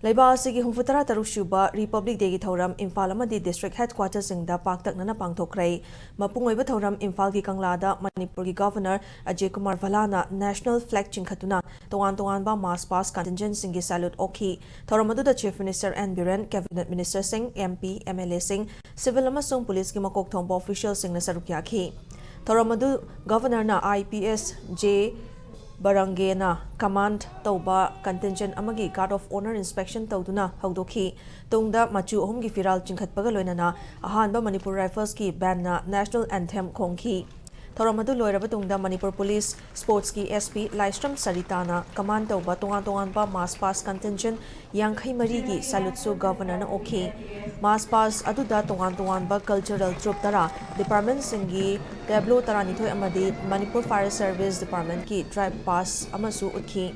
Laibasigi Humfutara Tarushuba, Republic Day Thoram, Infal Amadi District Headquarters in the Park Nana Pangtokray, Mapungweba Thoram, Infal Kanglada, Manipuri Governor Ajay Kumar Valana, National Flag Chinkatuna, Toanba Mass Pass Contingent Singi Salute Oki, Thoramadu the Chief Minister and Biren, Cabinet Minister Singh, MP, MLA Singh, Civil Amasung Police Kimakok Tombo officials Singh Nasarukyaki. Thoramadu Governor na IPS J. Barangena command tauba contingent amagi guard of honor inspection tauduna haudoki tungda machu ohumgi firal chingkhatpaga loinana ahanba Manipur Rifles ki band na national anthem khongki thoramadu loiraba tungda Manipur Police Sports ki SP Laistram Saritana command tauba tongan pa mass pass contingent yangkhai mari ki salute su governor na oki mass pass aduda tongan ba cultural troop tara department singi Tableau Taranithoi Amadi Manipur Fire Service Department ki drive pass amasu utki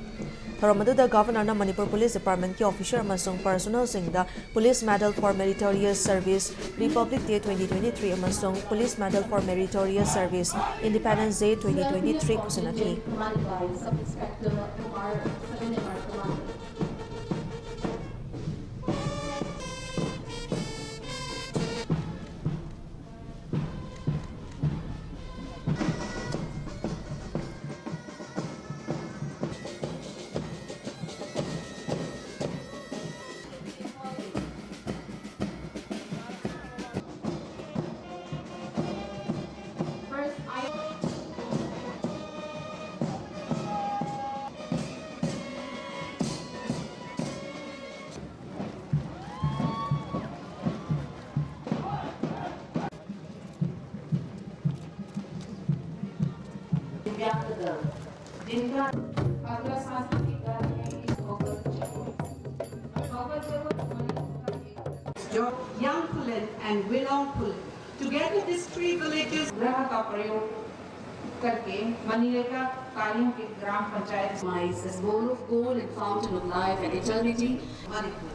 thoramadu the governor na Manipur Police Department ki officer amasung personal singda Police Medal for Meritorious Service Republic Day 2023 amasung Police Medal for Meritorious Service Independence Day 2023 kusinaki young Pullet and Willow Pullet. Together these three villages ग्रह का प्रयोग करके मनरेगा कार्यों के ग्राम panchayat as bowl of gold and fountain of life and eternity. Manipur.